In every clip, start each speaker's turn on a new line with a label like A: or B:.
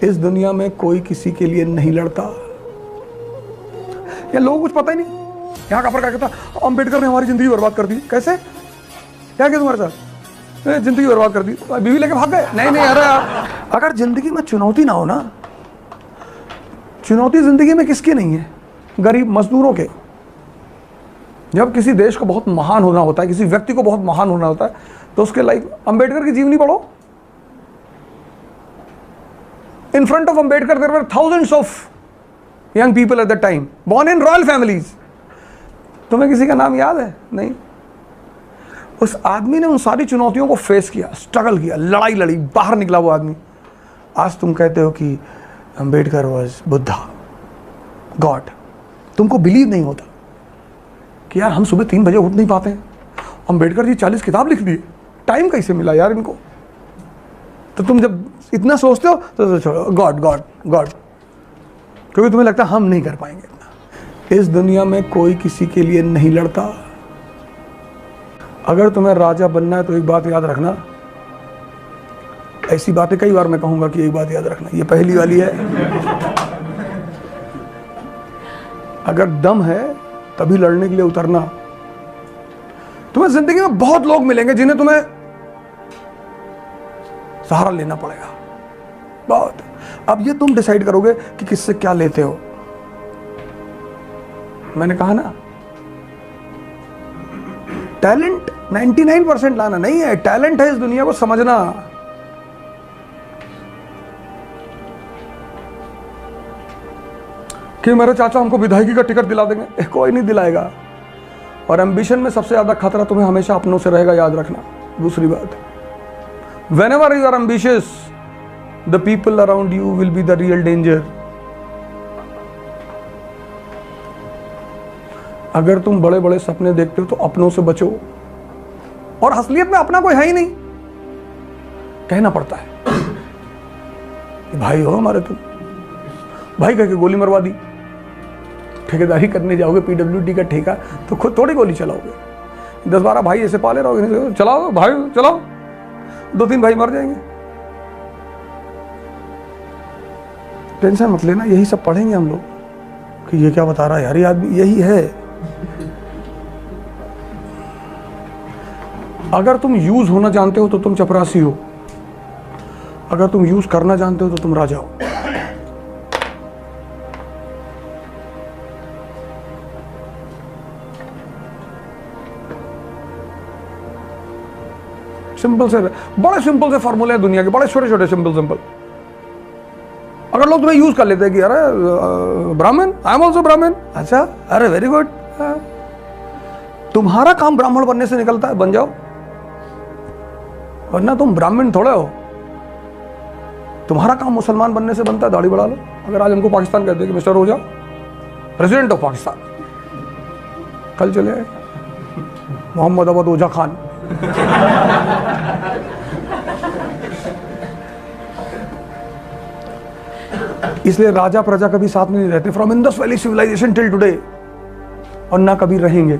A: इस दुनिया में कोई किसी के लिए नहीं लड़ता। या लोगों को कुछ पता ही नहीं। यहाँ का फर्क कहता अंबेडकर ने हमारी जिंदगी बर्बाद कर दी। कैसे? क्या किया तुम्हारे साथ? जिंदगी बर्बाद कर दी, बीवी लेके भाग गए। नहीं नहीं, अरे अगर जिंदगी में चुनौती ना हो ना, चुनौती जिंदगी में किसकी नहीं है? गरीब मजदूरों के। जब किसी देश को बहुत महान होना होता है, किसी व्यक्ति को बहुत महान होना होता है, तो उसके लाइक अंबेडकर की जीवनी पढ़ो। In front of Ambedkar there were thousands of young people at that time, born in royal families. तुम्हें किसी का नाम याद है? नहीं। उस आदमी ने उन सारी चुनौतियों को फेस किया, स्ट्रगल किया, लड़ाई लड़ी, बाहर निकला वो आदमी। आज तुम कहते हो कि अंबेडकर वाज बुद्धा, गॉड। तुमको बिलीव नहीं होता कि यार हम सुबह 3 बजे उठ नहीं पाते हैं। अंबेडकर जी 40 किताब लिख दिए, टाइम कैसे मिला यार इनको? तो तुम जब इतना सोचते हो तो छोड़ो, गॉड गॉड गॉड, क्योंकि तुम्हें लगता है हम नहीं कर पाएंगे इतना। इस दुनिया में कोई किसी के लिए नहीं लड़ता। अगर तुम्हें राजा बनना है तो एक बात याद रखना। ऐसी बातें कई बार मैं कहूंगा कि एक बात याद रखना, ये पहली वाली है। अगर दम है तभी लड़ने के लिए उतरना। तुम्हें जिंदगी में बहुत लोग मिलेंगे जिन्हें तुम्हें सहारा लेना पड़ेगा, बहुत। अब ये तुम डिसाइड करोगे कि किससे क्या लेते हो। मैंने कहा ना, टैलेंट 99% लाना नहीं है, टैलेंट है इस दुनिया को समझना। कि मेरे चाचा हमको विधायकी का टिकट दिला देंगे, कोई नहीं दिलाएगा। और एम्बिशन में सबसे ज्यादा खतरा तुम्हें हमेशा अपनों से रहेगा, याद रखना। दूसरी बात, whenever you are ambitious, the people around you will be the real danger. अगर तुम बड़े बड़े सपने देखते हो तो अपनों से बचो। और असलियत में अपना कोई है ही नहीं, कहना पड़ता है कि भाई हो हमारे, तुम भाई कह के गोली मरवा दी। ठेकेदारी करने जाओगे, पीडब्ल्यूडी का ठेका, तो खुद थोड़ी गोली चलाओगे। 10-12 भाई ऐसे पाले रहोगे, चलाओ भाई चलाओ, 2-3 भाई मर जाएंगे। टेंशन मत लेना, यही सब पढ़ेंगे हम लोग कि ये क्या बता रहा है यार, ये आदमी यही है। अगर तुम यूज होना जानते हो तो तुम चपरासी हो, अगर तुम यूज करना जानते हो तो तुम राजा हो। सिंपल से, बड़े सिंपल से फॉर्मूले हैं दुनिया के, बड़े छोटे छोटे सिंपल। अगर लोग तुम्हें यूज कर लेते हैं कि अरे ब्राह्मण, आई एम ऑल्सो ब्राह्मण, अच्छा अरे वेरी गुड, तुम्हारा काम ब्राह्मण बनने से निकलता है, बन जाओ, वरना तुम ब्राह्मण थोड़े हो। तुम्हारा काम मुसलमान बनने से बनता है, दाढ़ी बढ़ा लो। अगर आज हमको पाकिस्तान कहते हैं कि मिस्टर हो जाओ प्रेसिडेंट ऑफ पाकिस्तान, कल चले आए मोहम्मद अवध ओझा खान। इसलिए राजा प्रजा कभी साथ में नहीं रहते, from Indus valley civilisation till today, और ना कभी रहेंगे।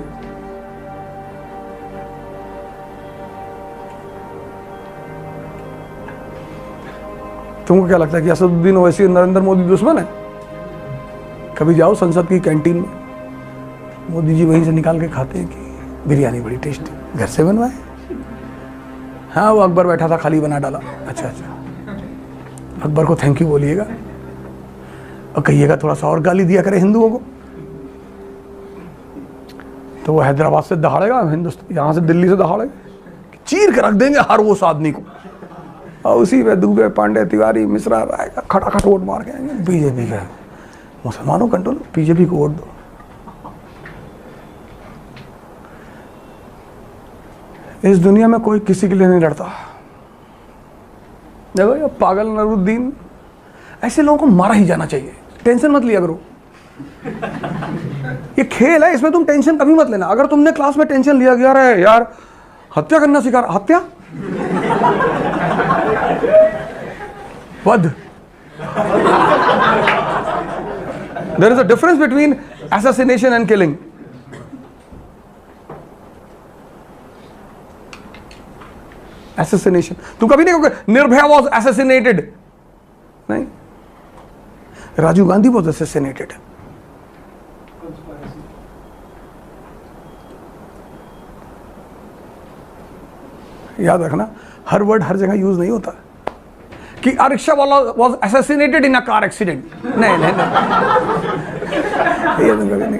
A: तुमको क्या लगता है कि असदुद्दीन ओवैसी नरेंद्र मोदी दुश्मन है? कभी जाओ संसद की कैंटीन में, मोदी जी वहीं से निकाल के खाते हैं कि बिरयानी बड़ी टेस्टी, घर से बनवाए। हाँ वो अकबर बैठा था, खाली बना डाला। अच्छा अच्छा, अकबर को थैंक यू बोलिएगा और कहिएगा थोड़ा सा और गाली दिया करे हिंदुओं को, तो वो हैदराबाद से दहाड़ेगा, हिंदुस्तान यहाँ से दिल्ली से दहाड़ेगा, चीर के रख देंगे हर वो आदमी को। और उसी में दुबे, पांडे, तिवारी, मिश्रा आएगा, खटाखट वोट मार के आएंगे बीजेपी का। मुसलमानों कंट्रोल, बीजेपी को वोट दो। इस दुनिया में कोई किसी के लिए नहीं लड़ता। देखो ये पागल नरूद्दीन, ऐसे लोगों को मारा ही जाना चाहिए। टेंशन मत लिया करो, ये खेल है, इसमें तुम टेंशन कभी मत लेना। अगर तुमने क्लास में टेंशन लिया गया है यार हत्या करना सिखा, हत्या वध, there is a difference between assassination and killing. Assassination, तुम कभी नहीं कहोगे निर्भया was assassinated, नहीं, राजीव गांधी वाज assassinated. याद रखना, हर वर्ड हर जगह यूज नहीं होता कि रिक्शा वाला was assassinated in a car accident. नहीं नहीं नहीं,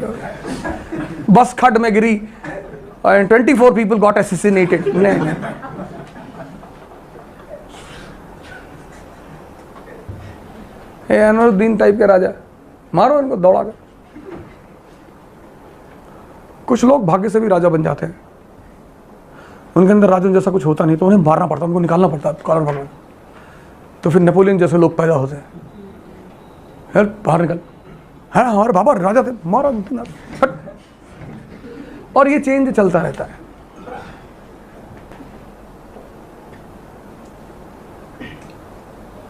A: बस खड्ड में गिरी and 24 people got assassinated. नहीं नहीं, अनवरुद्दीन टाइप के राजा, मारो इनको दौड़ा कर। कुछ लोग भाग्य से भी राजा बन जाते हैं, उनके अंदर राजन जैसा कुछ होता नहीं तो उन्हें मारना पड़ता, उनको निकालना पड़ता कॉलर पकड़, तो फिर नेपोलियन जैसे लोग पैदा होते हैं। हेल्प, बाहर निकल, है हमारे बाबा राजा थे, मारो हट। और ये चेंज चलता रहता है।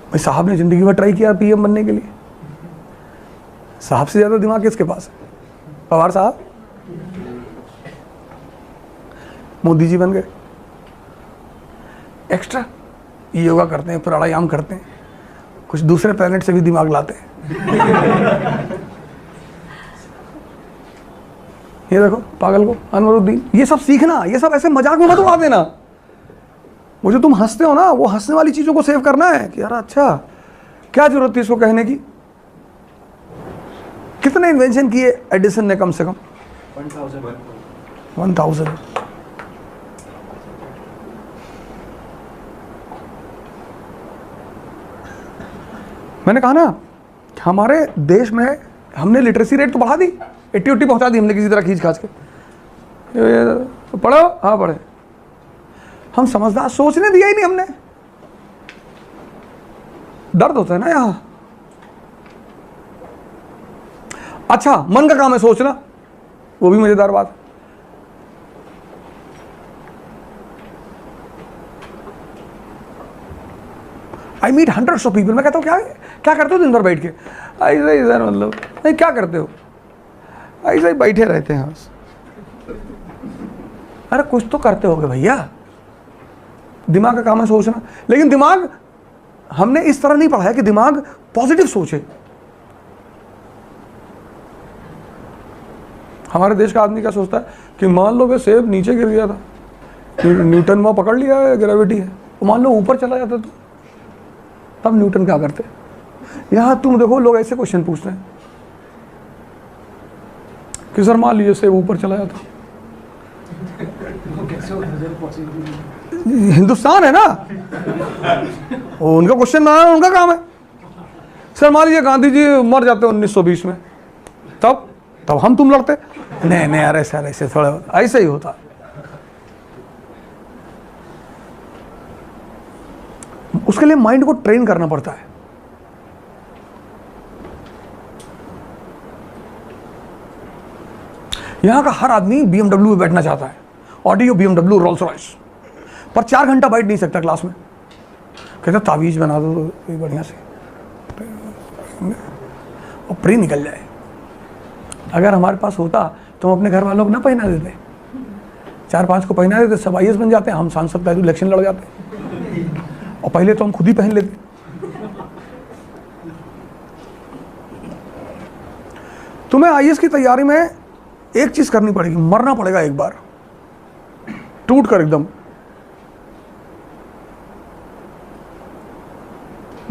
A: भाई साहब ने जिंदगी भर ट्राई किया पीएम बनने के लिए, साहब से ज्यादा दिमाग किसके पास है? पवार साहब, मोदी जी बन गए, एक्स्ट्रा योगा करते हैं, प्राणायाम करते हैं, कुछ दूसरे प्लेनेट से भी दिमाग लाते हैं। ये देखो पागल को, अनवरुद्दीन, ये सब सीखना, ये सब ऐसे मजाक में मत उड़ा देना। वो जो तुम हंसते हो ना, वो हंसने वाली चीजों को सेव करना है कि यार अच्छा क्या जरूरत थी इसको कहने की। कितने इन्वेंशन किए एडिसन ने? कम से कम 1000। मैंने कहा ना, हमारे देश में हमने लिटरेसी रेट तो बढ़ा दी, 80 पहुंचा दी हमने किसी तरह खींच खाच के। पढ़ो, हाँ पढ़े, हम समझदार, सोचने दिया ही नहीं हमने। दर्द होता है ना यहां। अच्छा, मन का काम है सोचना, वो भी मजेदार बात। I meet hundreds of people. मैं कहता हूँ क्या करते हो दिन भर बैठ के? ऐसा ही सर, मतलब नहीं, क्या करते हो? ऐसा ही बैठे रहते हैं। अरे कुछ तो करते होगे भैया, दिमाग का काम है सोचना। लेकिन दिमाग हमने इस तरह नहीं पढ़ा है कि दिमाग पॉजिटिव सोचे। हमारे देश का आदमी क्या सोचता है कि मान लो वे सेब नीचे गिर गया था, न्यूटन वहां पकड़ लिया है, ग्रेविटी है, तो मान लो ऊपर चला जाता तो तब न्यूटन क्या करते? यहां तुम देखो लोग ऐसे क्वेश्चन पूछते हैं कि सर मान लीजिए सेब ऊपर चला जाता, हिंदुस्तान है ना, उनका क्वेश्चन ना, उनका काम है। सर मान लीजिए गांधी जी मर जाते 1920 में, तब हम तुम लड़ते? नहीं नहीं यार, ऐसे थोड़ा ऐसे ही होता। उसके लिए माइंड को ट्रेन करना पड़ता है। यहां का हर आदमी BMW में बैठना चाहता है, ऑडी, BMW, रोल्स रॉयस, पर 4 घंटा बैठ नहीं सकता क्लास में। कहता तावीज बना दो तो बढ़िया से और प्रे निकल जाए। अगर हमारे पास होता तो हम अपने घर वालों को ना पहना देते, 4-5 को पहना देते, सब IAS बन जाते हैं, हम सांसद पहले इलेक्शन लड़ जाते, और पहले तो हम खुद ही पहन लेते। तुम्हें IAS की तैयारी में एक चीज करनी पड़ेगी, मरना पड़ेगा एक बार टूट कर एकदम।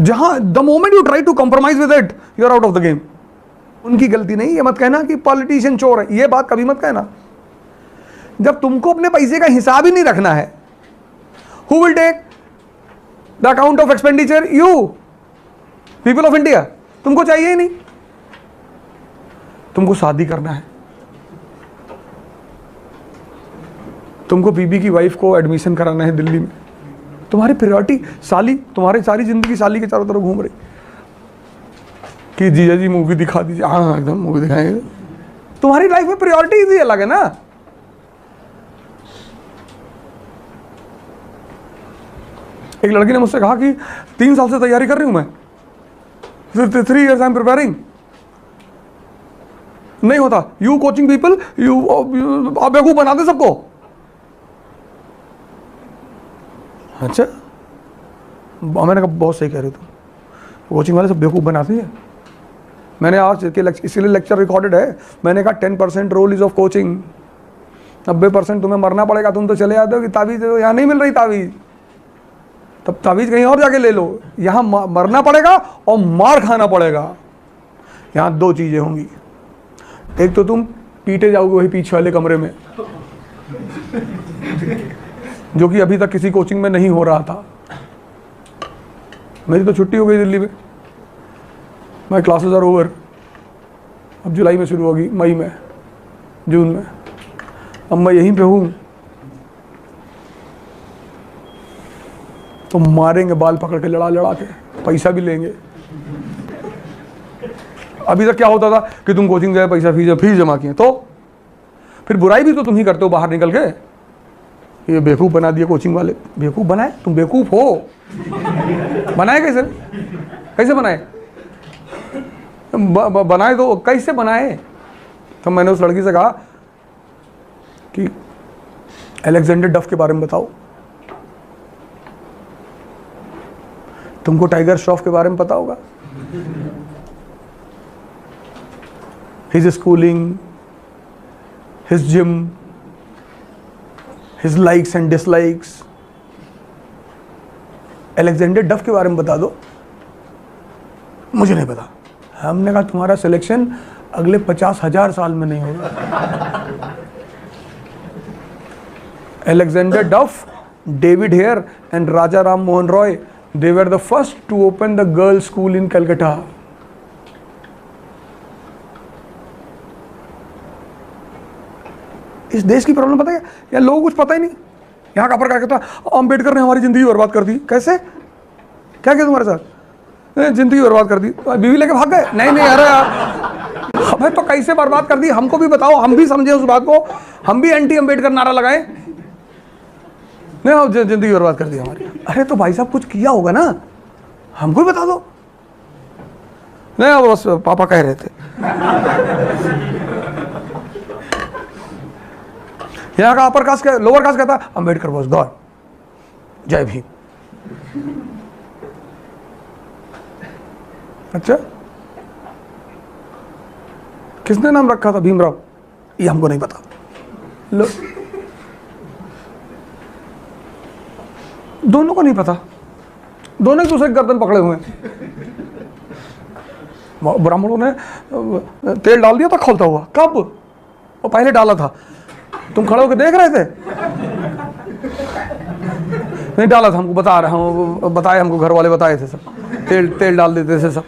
A: जहां the moment you try to compromise with it, you are out of the game. उनकी गलती नहीं, ये मत कहना कि पॉलिटिशियन चोर है, ये बात कभी मत कहना। जब तुमको अपने पैसे का हिसाब ही नहीं रखना है, who will take the account of expenditure? You, people of India. तुमको चाहिए ही नहीं। तुमको शादी करना है, तुमको बीबी की वाइफ को एडमिशन कराना है दिल्ली में, तुम्हारी प्रायोरिटी साली, तुम्हारी सारी जिंदगी साली के चारों तरफ घूम रही कि जीजा जी मूवी दिखा दीजिए। हाँ एकदम मूवी दिखाएंगे। तुम्हारी लाइफ में प्रायोरिटी ही अलग है ना। एक लड़की ने मुझसे कहा कि 3 साल से तैयारी कर रही हूं मैं, 3 years आई एम प्रिपेयरिंग, नहीं होता। यू कोचिंग पीपल, यू आप बेवकूफ बना दे सबको। अच्छा, मैंने कहा बहुत सही कह रहे हो तुम, कोचिंग वाले सब बेवकूफ बनाते हैं। मैंने आज के इसीलिए लेक्चर रिकॉर्डेड है, मैंने कहा 10% रोल इज ऑफ कोचिंग, 90% तुम्हें मरना पड़ेगा। तुम तो चले जाते हो कि ताबीज़ दे दो, यहाँ नहीं मिल रही ताबीज़, तब ताबीज़ कहीं और जाके ले लो। यहाँ मरना पड़ेगा और मार खाना पड़ेगा। यहाँ दो चीज़ें होंगी, एक तो तुम पीटे जाओगे वही पीछे वाले कमरे में, जो कि अभी तक किसी कोचिंग में नहीं हो रहा था। मेरी तो छुट्टी हो गई दिल्ली में, माई क्लासेस आर ओवर, अब जुलाई में शुरू होगी, मई में, जून में। अब मैं यहीं पे हूँ तो मारेंगे बाल पकड़ के, लड़ा लड़ा के, पैसा भी लेंगे। अभी तक क्या होता था कि तुम कोचिंग गए, पैसा फीस जमा किए, तो फिर बुराई भी तो तुम ही करते हो बाहर निकल के। ये बेवकूफ़ बना दिए कोचिंग वाले, बेवकूफ़ बनाए, तुम बेवकूफ़ हो। बनाए कैसे, कैसे बनाए, बनाए तो कैसे बनाए? तो मैंने उस लड़की से कहा कि अलेक्जेंडर डफ के बारे में बताओ, तुमको टाइगर श्रॉफ के बारे में पता होगा, his schooling, his gym, his likes and dislikes. Alexander डफ के बारे में बता दो। मुझे नहीं पता। हमने कहा तुम्हारा सिलेक्शन अगले 50,000 साल में नहीं होगा। Alexander Duff, David Hare and Raja Ram Mohan Roy, they were the first to open the girls' school in Calcutta. इस देश की प्रॉब्लम पता है या लोगों को कुछ पता ही नहीं। यहाँ का पर क्या कहता है, अम्बेडकर ने हमारी ज़िंदगी बर्बाद कर दी। कैसे, क्या किया तुम्हारे साथ, ज़िंदगी बर्बाद कर दी, बीवी लेके भाग गए? नहीं नहीं, अरे यार हमें तो कैसे बर्बाद कर दी, हमको भी बताओ, हम भी समझे उस बात को, हम भी एंटी अम्बेडकर नारा लगाए। नहीं, ज़िंदगी बर्बाद कर दी हमारी। अरे तो भाई साहब कुछ किया होगा ना, हमको भी बता दो। नहीं, बस पापा कह रहे थे। यहाँ का अपर कास्ट, लोअर कास्ट कहता अम्बेडकर वाज गॉड, जय भीम। अच्छा, किसने नाम रखा था भीमराव, ये हमको नहीं पता। लो, दोनों को नहीं पता, दोनों एक दूसरे गर्दन पकड़े हुए हैं। ब्राह्मणों ने तेल डाल दिया था खोलता हुआ, कब? वो पहले डाला था, तुम खड़े होकर देख रहे थे? नहीं डाला था, हमको बता रहे, हम बताए, हमको घर वाले बताए थे सब, तेल डाल देते थे सब।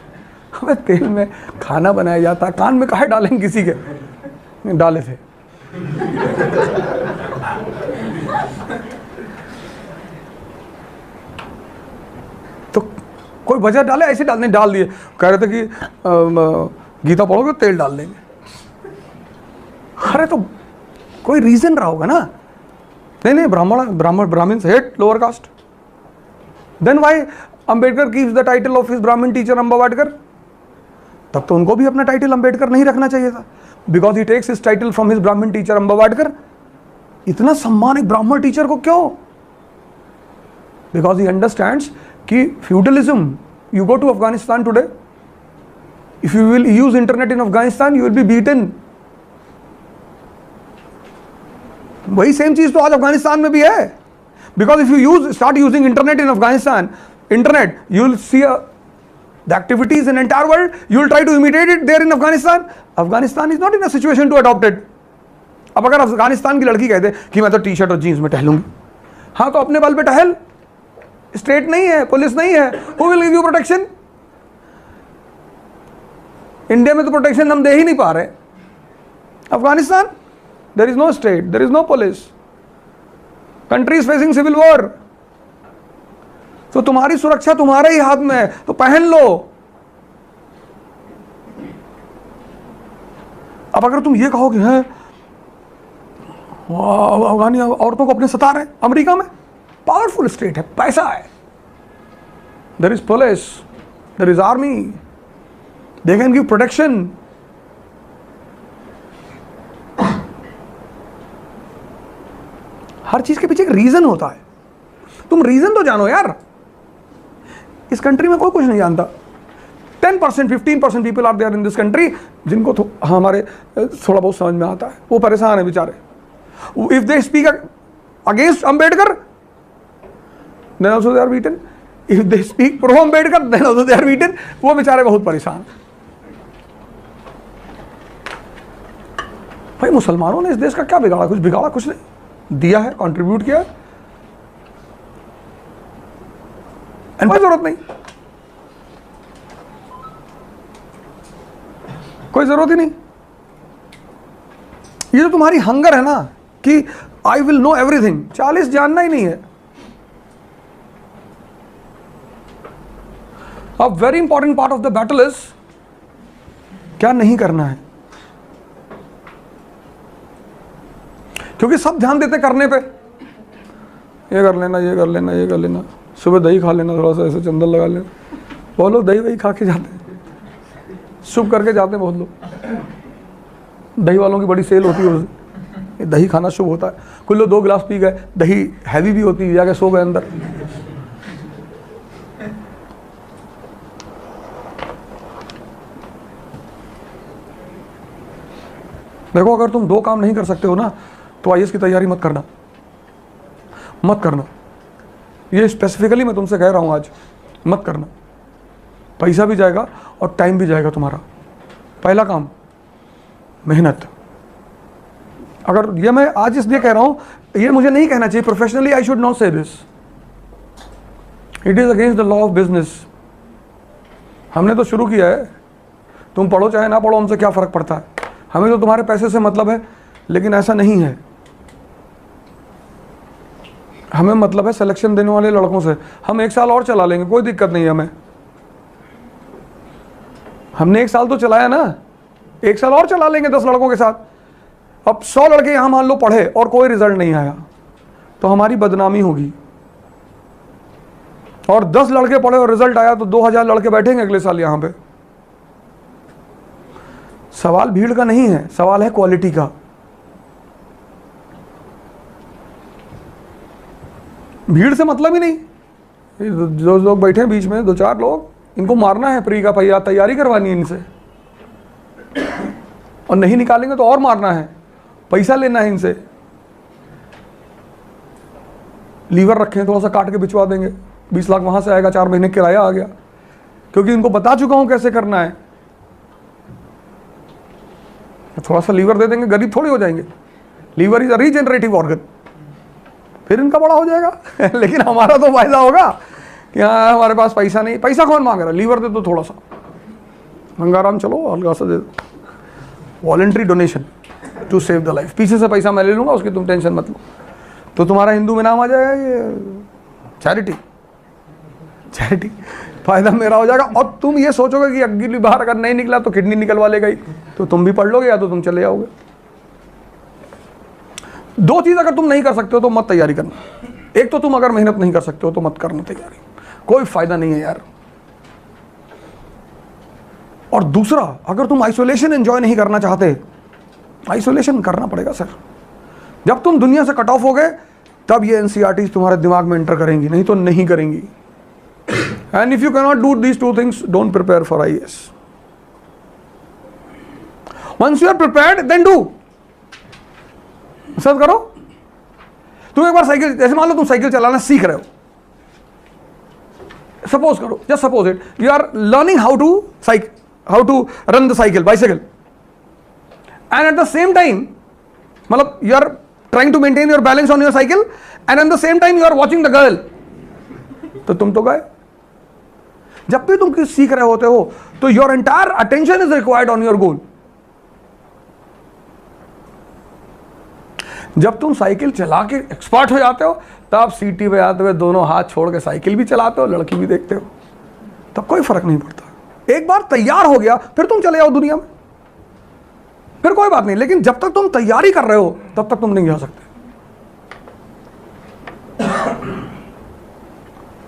A: हमें तेल में खाना बनाया जाता, कान में काहे डालेंगे किसी के, डाले थे। तो कोई वजह डाले, ऐसे डालने डाल दिए, कह रहे थे कि गीता पढ़ोगे तेल डाल देंगे। अरे तो कोई रीजन रहा होगा ना। नहीं, Brahmin hate lower caste. Then why Ambedkar keeps the title of his Brahmin teacher Ambavadkar? तब तो उनको भी अपना टाइटल अंबेडकर नहीं रखना चाहिए था, because he takes his title from his Brahmin teacher Ambavadkar. इतना सम्मान एक ब्राह्मण टीचर को क्यों? बिकॉज ही अंडरस्टैंड्स कि feudalism, you go to Afghanistan today, if you will use internet in Afghanistan you will be beaten. वही सेम चीज तो आज अफगानिस्तान में भी है, because if you start using internet in Afghanistan, internet, you will see the activities in entire world, you will try to imitate it there in Afghanistan. Afghanistan is not in a situation to adopt it. अब अगर अफगानिस्तान की लड़की कहते कि मैं तो T shirt और jeans में टहलूंगी, हाँ तो अपने बल पे टहल, स्टेट नहीं है, पुलिस नहीं है, who will give you protection? India में तो प्रोटेक्शन हम दे ही नहीं पा रहे। Afghanistan, there is no state, there is no police, country is facing civil war. तो तुम्हारी सुरक्षा तुम्हारे ही हाथ में है, तो पहन लो। अब अगर तुम ये कहो कि हैं अफगानी औरतों को अपने सता रहे, अमेरिका में पावरफुल स्टेट है, पैसा है, there is police, there is army, they can give protection. हर चीज के पीछे एक रीजन होता है, तुम रीजन तो जानो यार। इस कंट्री में कोई कुछ नहीं जानता। 10%, 15% people are there in this country जिनको हमारे थोड़ा बहुत समझ में आता है, वो परेशान है बेचारे. If they speak against Ambedkar then also they are beaten. If they speak pro Ambedkar then also they are beaten. वो बेचारे बहुत परेशान. भाई मुसलमानों ने इस देश का क्या बिगाड़ा? कुछ बिगाड़ा कुछ नहीं, दिया है, कंट्रीब्यूट किया, कोई जरूरत नहीं, कोई जरूरत ही नहीं. ये जो तुम्हारी हंगर है ना कि आई विल नो एवरीथिंग, 40 जानना ही नहीं है. A very important part of the battle is क्या नहीं करना है. क्योंकि सब ध्यान देते करने पे, ये कर लेना, ये कर लेना, ये कर लेना, सुबह दही खा लेना, थोड़ा सा ऐसे चंदन लगा लेना. बहुत लोग दही वही खा के जाते हैं, शुभ करके जाते हैं. बहुत लोग दही वालों की बड़ी सेल होती है, उस दही खाना शुभ होता है. कुछ लोग 2 गिलास पी गए, दही हैवी भी होती है, जाके सो गए अंदर. देखो, अगर तुम 2 काम नहीं कर सकते हो ना तो आईएएस की तैयारी मत करना, मत करना. ये स्पेसिफिकली मैं तुमसे कह रहा हूं आज, मत करना. पैसा भी जाएगा और टाइम भी जाएगा तुम्हारा. पहला काम मेहनत. अगर ये मैं आज इसलिए कह रहा हूं, ये मुझे नहीं कहना चाहिए प्रोफेशनली, आई शुड नॉट से this. It is against the law of business. हमने तो शुरू किया है, तुम पढ़ो चाहे ना पढ़ो, हमसे क्या फर्क पड़ता है. हमें तो तुम्हारे पैसे से मतलब है, लेकिन ऐसा नहीं है. हमें मतलब है सिलेक्शन देने वाले लड़कों से. हम 1 साल और चला लेंगे, कोई दिक्कत नहीं है हमें. हमने 1 साल तो चलाया ना, 1 साल और चला लेंगे 10 लड़कों के साथ. अब 100 लड़के यहां मान लो पढ़े और कोई रिजल्ट नहीं आया तो हमारी बदनामी होगी. और 10 लड़के पढ़े और रिजल्ट आया तो 2000 लड़के बैठेंगे अगले साल यहां पे. सवाल भीड़ का नहीं है, सवाल है क्वालिटी का. भीड़ से मतलब ही नहीं. जो लोग बैठे हैं बीच में 2-4 लोग, इनको मारना है प्री का पहिया, तैयारी करवानी है इनसे, और नहीं निकालेंगे तो और मारना है, पैसा लेना है इनसे. लीवर रखें, थोड़ा सा काट के बिचवा देंगे, 20 लाख वहां से आएगा, 4 महीने किराया आ गया, क्योंकि इनको बता चुका हूं कैसे करना है. थोड़ा सा लीवर दे देंगे, गरीब थोड़ी हो जाएंगे. Liver is a regenerative organ, फिर इनका बड़ा हो जाएगा. लेकिन हमारा तो फायदा होगा कि हाँ हमारे पास पैसा नहीं. पैसा कौन मांग रहा है? लीवर दे दो थोड़ा सा, गंगाराम चलो हल्का सा दे दो. Voluntary donation to save the life. पीछे से पैसा मैं ले लूंगा, उसकी तुम टेंशन मत लो. तो तुम्हारा हिंदू में नाम आ जाएगा, ये चैरिटी. चैरिटी फायदा मेरा हो जाएगा. और तुम ये सोचोगे कि अगली बार अगर नहीं निकला तो किडनी निकलवा लेगा ही, तो तुम भी पढ़ लोगे या तो तुम चले जाओगे. 2 चीज अगर तुम नहीं कर सकते हो तो मत तैयारी करना. एक तो तुम अगर मेहनत नहीं कर सकते हो तो मत करना तैयारी, कोई फायदा नहीं है यार. और दूसरा, अगर तुम आइसोलेशन एंजॉय नहीं करना चाहते, आइसोलेशन करना पड़ेगा सर. जब तुम दुनिया से कट ऑफ हो गए तब ये एनसीईआरटी तुम्हारे दिमाग में एंटर करेंगी, नहीं तो नहीं करेंगी. And if you can not do these 2 things, don't prepare for IAS. Once you are prepared then do. सब करो. तुम एक बार साइकिल, जैसे मान लो तुम साइकिल चलाना सीख रहे हो, सपोज करो, just suppose it, you are learning how to run the cycle, bicycle, and at the same time, मतलब you are trying to maintain your balance on your cycle, and at the same time you are watching the girl, तो तुम तो गए. जब भी तुम सीख रहे होते हो तो your entire attention is required on your goal. जब तुम साइकिल चला के एक्सपर्ट हो जाते हो तब सीटी पे आते हुए दोनों हाथ छोड़ के साइकिल भी चलाते हो, लड़की भी देखते हो, तब कोई फर्क नहीं पड़ता. एक बार तैयार हो गया फिर तुम चले जाओ दुनिया में, फिर कोई बात नहीं. लेकिन जब तक तुम तैयारी कर रहे हो तब तक तुम नहीं जा सकते.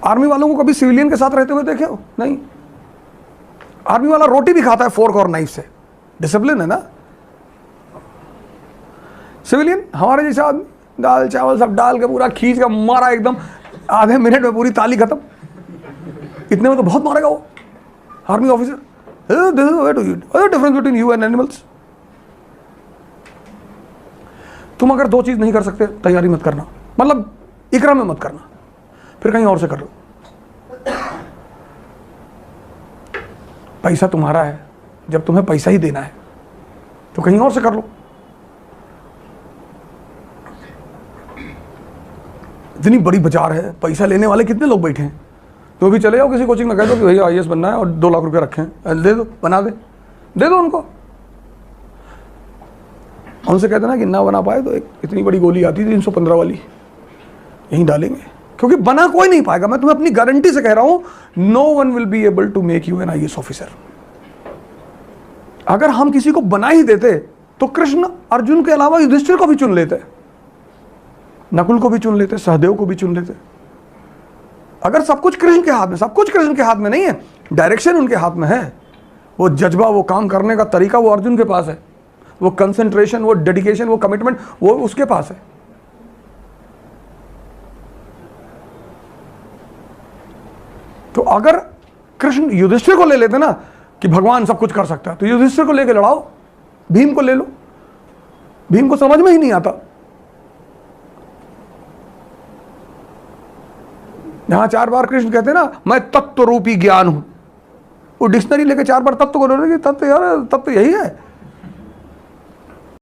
A: आर्मी वालों को कभी सिविलियन के साथ रहते हुए देखे हो? नहीं. आर्मी वाला रोटी भी खाता है फोर्क और नाइफ से, डिसिप्लिन है ना. सिविलियन हमारे जैसा आदमी दाल चावल सब डाल के पूरा खींच का मारा, एकदम आधे मिनट में पूरी ताली खत्म. इतने में तो बहुत मारेगा वो army officer. This is the way to eat. What's the difference between you and animals? तुम अगर दो चीज नहीं कर सकते तैयारी मत करना, मतलब इकरा में मत करना, फिर कहीं और से कर लो। पैसा तुम्हारा है, जब तुम्हें पैसा ही देना है तो कहीं और से कर लो। इतनी बड़ी बाजार है, पैसा लेने वाले कितने लोग बैठे हैं। तो भी चले जाओ किसी कोचिंग में, कह दो कि भैया IAS बनना है और 2 लाख रुपया रखें, दे दो, बना दे दो उनको। उनसे कहते ना कि ना बना पाए तो एक इतनी बड़ी गोली आती थी 315 वाली, यहीं डालेंगे, क्योंकि बना कोई नहीं पाएगा। मैं तुम्हें अपनी गारंटी से कह रहा हूं, no one will be able to make you an IAS officer. अगर हम किसी को बना ही देते तो कृष्ण अर्जुन के अलावा युधिष्ठिर को भी चुन लेते, नकुल को भी चुन लेते, सहदेव को भी चुन लेते। अगर सब कुछ कृष्ण के हाथ में, सब कुछ कृष्ण के हाथ में नहीं है, डायरेक्शन उनके हाथ में है, वो जज्बा, वो काम करने का तरीका वो अर्जुन के पास है, वो कंसंट्रेशन, वो डेडिकेशन, वो कमिटमेंट वो उसके पास है। तो अगर कृष्ण युधिष्ठिर को ले लेते ना कि भगवान सब कुछ कर सकता है, तो युधिष्ठिर को लेकर लड़ाओ, भीम को ले लो। भीम को समझ में ही नहीं आता। यहां 4 बार कृष्ण कहते हैं ना, मैं तत्व रूपी ज्ञान हूं, वो डिक्शनरी लेके 4 बार तत्व को, तत्व यार तत्व यही है।